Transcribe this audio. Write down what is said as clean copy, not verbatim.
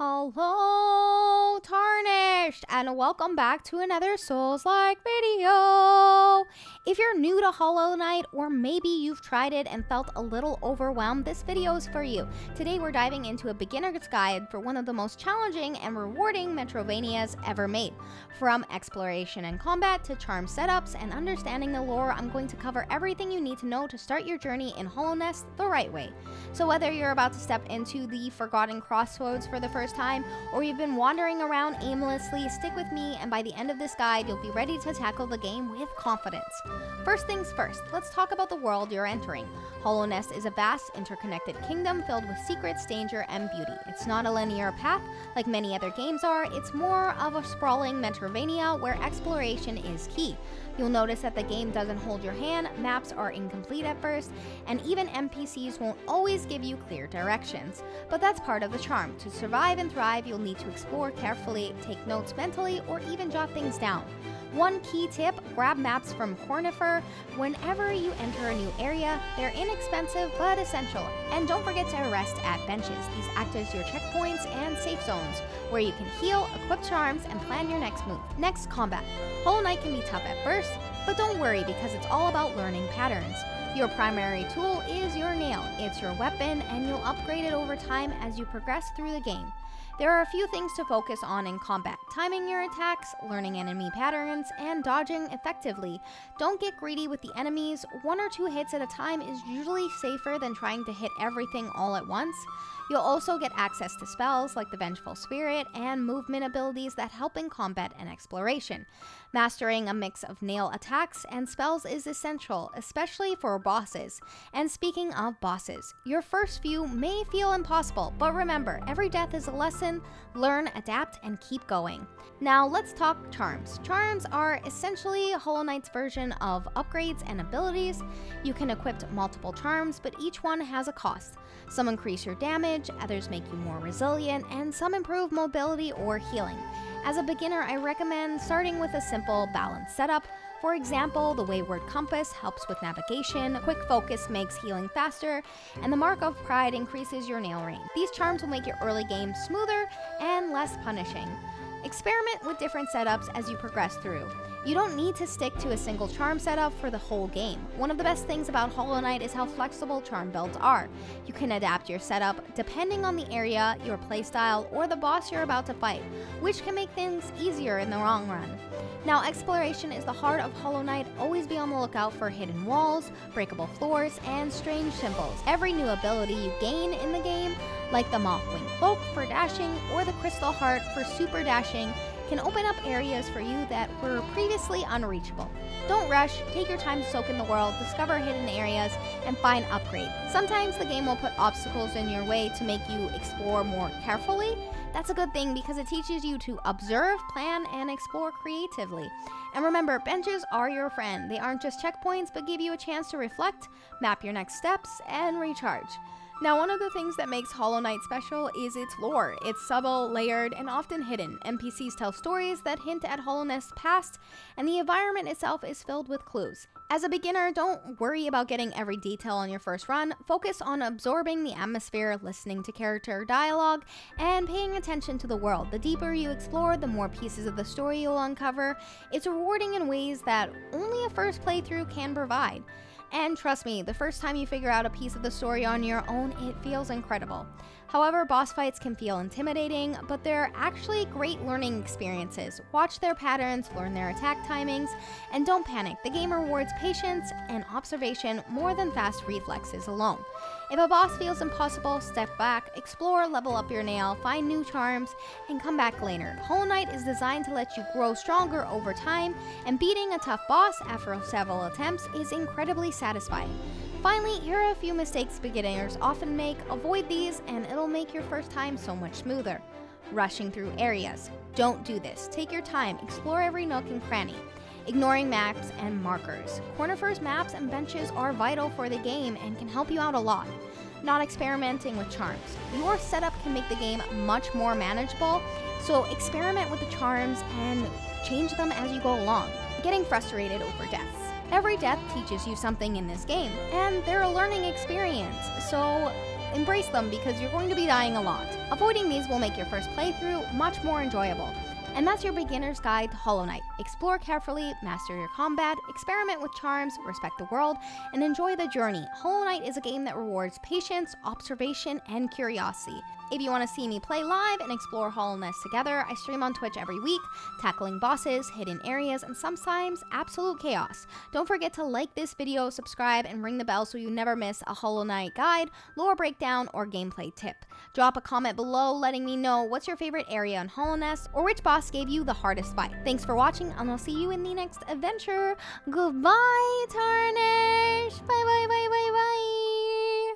Hello, Tarnished, and welcome back to another Souls-like video. If you're new to Hollow Knight, or maybe you've tried it and felt a little overwhelmed, this video is for you. Today we're diving into a beginner's guide for one of the most challenging and rewarding Metrovanias ever made. From exploration and combat to charm setups and understanding the lore, I'm going to cover everything you need to know to start your journey in Hallownest the right way. So whether you're about to step into the Forgotten Crossroads for the first time, or you've been wandering around aimlessly, stick with me, and by the end of this guide, you'll be ready to tackle the game with confidence. First things first, let's talk about the world you're entering. Hallownest is a vast, interconnected kingdom filled with secrets, danger, and beauty. It's not a linear path like many other games are, it's more of a sprawling Metrovania where exploration is key. You'll notice that the game doesn't hold your hand, maps are incomplete at first, and even NPCs won't always give you clear directions. But that's part of the charm. To survive and thrive, you'll need to explore carefully, take notes mentally, or even jot things down. One key tip, grab maps from Cornifer whenever you enter a new area. They're inexpensive but essential. And don't forget to rest at benches. These act as your checkpoints and safe zones, where you can heal, equip charms, and plan your next move. Next, combat. Hollow Knight can be tough at first, but don't worry because it's all about learning patterns. Your primary tool is your nail. It's your weapon, and you'll upgrade it over time as you progress through the game. There are a few things to focus on in combat: timing your attacks, learning enemy patterns, and dodging effectively. Don't get greedy with the enemies. 1 or 2 hits at a time is usually safer than trying to hit everything all at once. You'll also get access to spells like the Vengeful Spirit and movement abilities that help in combat and exploration. Mastering a mix of nail attacks and spells is essential, especially for bosses. And speaking of bosses, your first few may feel impossible, but remember, every death is a lesson. Learn, adapt, and keep going. Now let's talk charms. Charms are essentially Hollow Knight's version of upgrades and abilities. You can equip multiple charms, but each one has a cost. Some increase your damage, others make you more resilient, and some improve mobility or healing. As a beginner, I recommend starting with a simple, balanced setup. For example, the Wayward Compass helps with navigation, Quick Focus makes healing faster, and the Mark of Pride increases your nail range. These charms will make your early game smoother and less punishing. Experiment with different setups as you progress through. You don't need to stick to a single charm setup for the whole game. One of the best things about Hollow Knight is how flexible charm builds are. You can adapt your setup depending on the area, your playstyle, or the boss you're about to fight, which can make things easier in the long run. Now, exploration is the heart of Hollow Knight. Always be on the lookout for hidden walls, breakable floors, and strange symbols. Every new ability you gain in the game, like the Mothwing Cloak for dashing or the Crystal Heart for super dashing, can open up areas for you that were previously unreachable. Don't rush, take your time to soak in the world, discover hidden areas, and find upgrades. Sometimes the game will put obstacles in your way to make you explore more carefully. That's a good thing because it teaches you to observe, plan, and explore creatively. And remember, benches are your friend. They aren't just checkpoints, but give you a chance to reflect, map your next steps, and recharge. Now, one of the things that makes Hollow Knight special is its lore. It's subtle, layered, and often hidden. NPCs tell stories that hint at Hallownest's past, and the environment itself is filled with clues. As a beginner, don't worry about getting every detail on your first run. Focus on absorbing the atmosphere, listening to character dialogue, and paying attention to the world. The deeper you explore, the more pieces of the story you'll uncover. It's rewarding in ways that only a first playthrough can provide. And trust me, the first time you figure out a piece of the story on your own, it feels incredible. However, boss fights can feel intimidating, but they're actually great learning experiences. Watch their patterns, learn their attack timings, and don't panic. The game rewards patience and observation more than fast reflexes alone. If a boss feels impossible, step back, explore, level up your nail, find new charms, and come back later. Hollow Knight is designed to let you grow stronger over time, and beating a tough boss after several attempts is incredibly satisfying. Finally, here are a few mistakes beginners often make. Avoid these, and it'll make your first time so much smoother. Rushing through areas. Don't do this. Take your time, explore every nook and cranny. Ignoring maps and markers. Cornifer's maps and benches are vital for the game and can help you out a lot. Not experimenting with charms. Your setup can make the game much more manageable, so experiment with the charms and change them as you go along. Getting frustrated over deaths. Every death teaches you something in this game, and they're a learning experience, so embrace them because you're going to be dying a lot. Avoiding these will make your first playthrough much more enjoyable. And that's your beginner's guide to Hollow Knight. Explore carefully, master your combat, experiment with charms, respect the world, and enjoy the journey. Hollow Knight is a game that rewards patience, observation, and curiosity. If you want to see me play live and explore Hallownest together, I stream on Twitch every week, tackling bosses, hidden areas, and sometimes absolute chaos. Don't forget to like this video, subscribe, and ring the bell so you never miss a Hollow Knight guide, lore breakdown, or gameplay tip. Drop a comment below letting me know what's your favorite area in Hallownest or which boss gave you the hardest fight. Thanks for watching, and I'll see you in the next adventure. Goodbye, Tarnish! Bye bye bye bye bye!